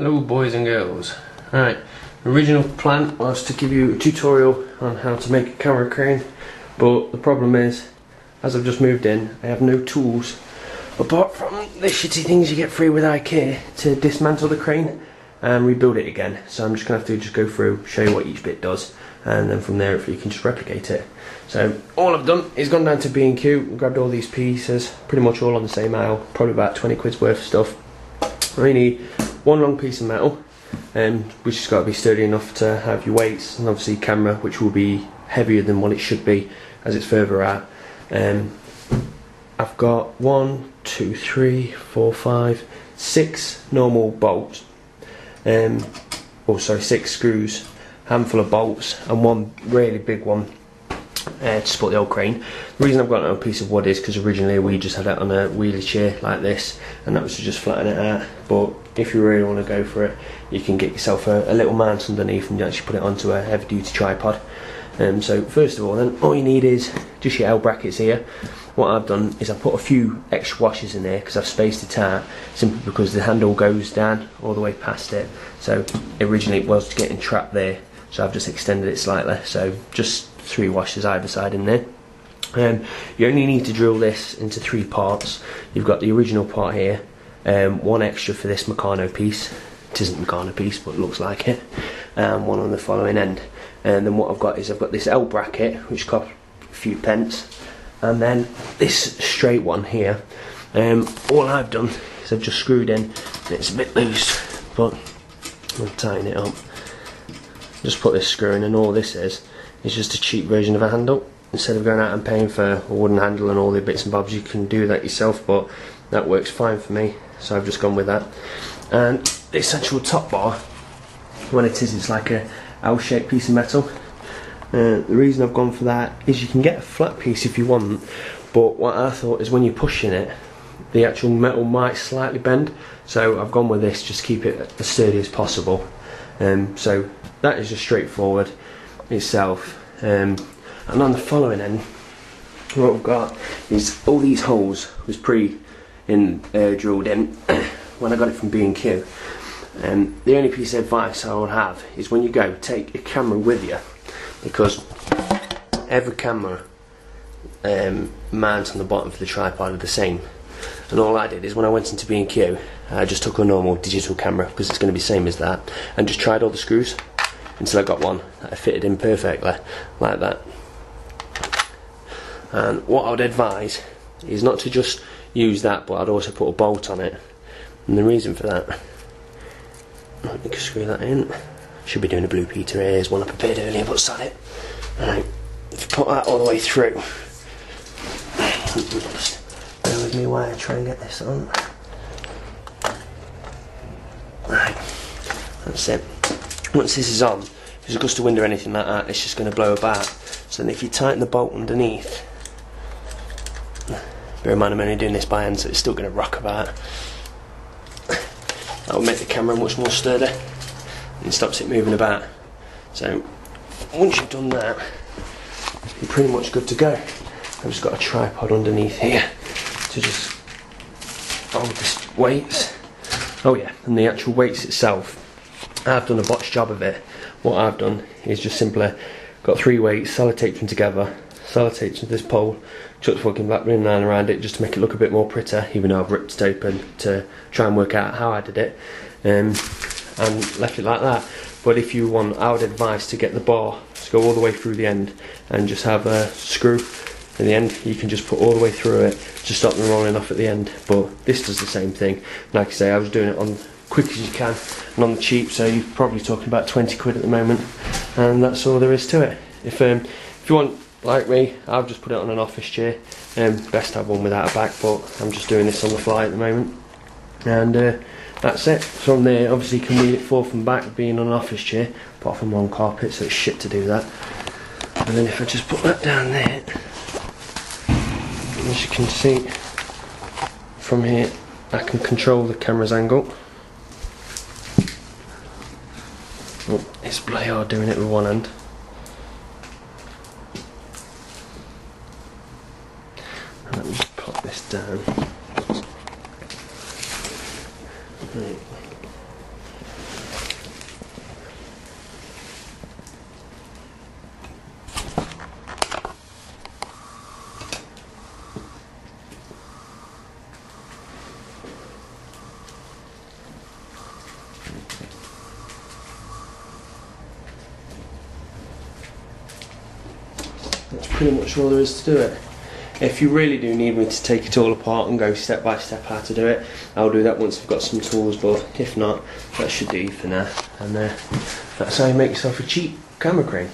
Hello boys and girls. Right, original plan was to give you a tutorial on how to make a camera crane, but the problem is, as I've just moved in, I have no tools apart from the shitty things you get free with IKEA to dismantle the crane and rebuild it again. So I'm just going to have to go through, show you what each bit does, and then from there if you can just replicate it. So all I've done is gone down to B&Q, grabbed all these pieces, pretty much all on the same aisle, probably about 20 quid's worth of stuff. I only need one long piece of metal, which has got to be sturdy enough to have your weights, and obviously camera, which will be heavier than what it should be as it's further out. I've got 1, 2, 3, 4, 5, 6 normal bolts, 6 screws, handful of bolts, and one really big one to support the old crane. The reason I've got a piece of wood is because originally we just had it on a wheelie chair like this, and that was to just flatten it out. But if you really want to go for it, you can get yourself a little mount underneath and you actually put it onto a heavy duty tripod. So first of all, then all you need is just your L brackets here. What I've done is I've put a few extra washers in there because I've spaced it out, simply because the handle goes down all the way past it. So originally it was getting trapped there, so I've just extended it slightly. So just 3 washers either side in there. You only need to drill this into 3 parts. You've got the original part here, one extra for this Meccano piece. It isn't a Meccano piece, but it looks like it. One on the following end. And then what I've got is I've got this L bracket, which costs a few pence, and then this straight one here. All I've done is I've just screwed in, and it's a bit loose, but I'm going to tighten it up. Just put this screw in, and all this is just a cheap version of a handle. Instead of going out and paying for a wooden handle and all the bits and bobs, you can do that yourself, but that works fine for me, so I've just gone with that. And this actual top bar, what it is, it's like a L-shaped piece of metal. The reason I've gone for that is you can get a flat piece if you want, but what I thought is when you're pushing it, the actual metal might slightly bend, so I've gone with this just to keep it as sturdy as possible. So that is just straightforward itself. And on the following end, what we've got is all these holes was drilled in when I got it from B&Q. The only piece of advice I would have is when you go, take a camera with you, because every camera mount on the bottom for the tripod are the same. And all I did is when I went into B&Q, I just took a normal digital camera, because it's going to be the same as that, and just tried all the screws until I got one that fitted in perfectly like that. And what I would advise is not to just use that, but I'd also put a bolt on it. And the reason for that, let me screw that in. Should be doing a blue Peter here. Here's one I prepared earlier, but sod it. Right, if you put that all the way through, just bear with me while I try and get this on. Right, that's it. Once this is on, if there's a gust of wind or anything like that, it's just going to blow about. So then if you tighten the bolt underneath, bear in mind I'm only doing this by hand, so it's still going to rock about. That will make the camera much more sturdy and stops it moving about. So once you've done that, you're pretty much good to go. I've just got a tripod underneath here to just hold the weights. Oh yeah, and the actual weights itself, I've done a botched job of it. What I've done is just simply got 3 weights, sellotaped them together, sellotaped to this pole, chucked the fucking black ribbon line around it just to make it look a bit more pretty, even though I've ripped it open to try and work out how I did it, and left it like that. But if you want, I would advise to get the bar to go all the way through the end and just have a screw in the end. You can just put all the way through it to stop them rolling off at the end. But this does the same thing. Like I say, I was doing it on quick as you can and on the cheap, so you're probably talking about 20 quid at the moment, and that's all there is to it. If you want, like me, I've just put it on an office chair. Best to have one without a back, but I'm just doing this on the fly at the moment, and that's it. From there, obviously you can wheel it forth and back being on an office chair, apart from on carpet, so it's shit to do that. And then if I just put that down there, as you can see from here, I can control the camera's angle. Oh, it's bloody hard doing it with one hand. Let me just pop this down. Right. that's pretty much all there is to do it. If you really do need me to take it all apart and go step by step how to do it, I'll do that once I've got some tools, but if not, that should do you for now. And that's how you make yourself a cheap camera crane.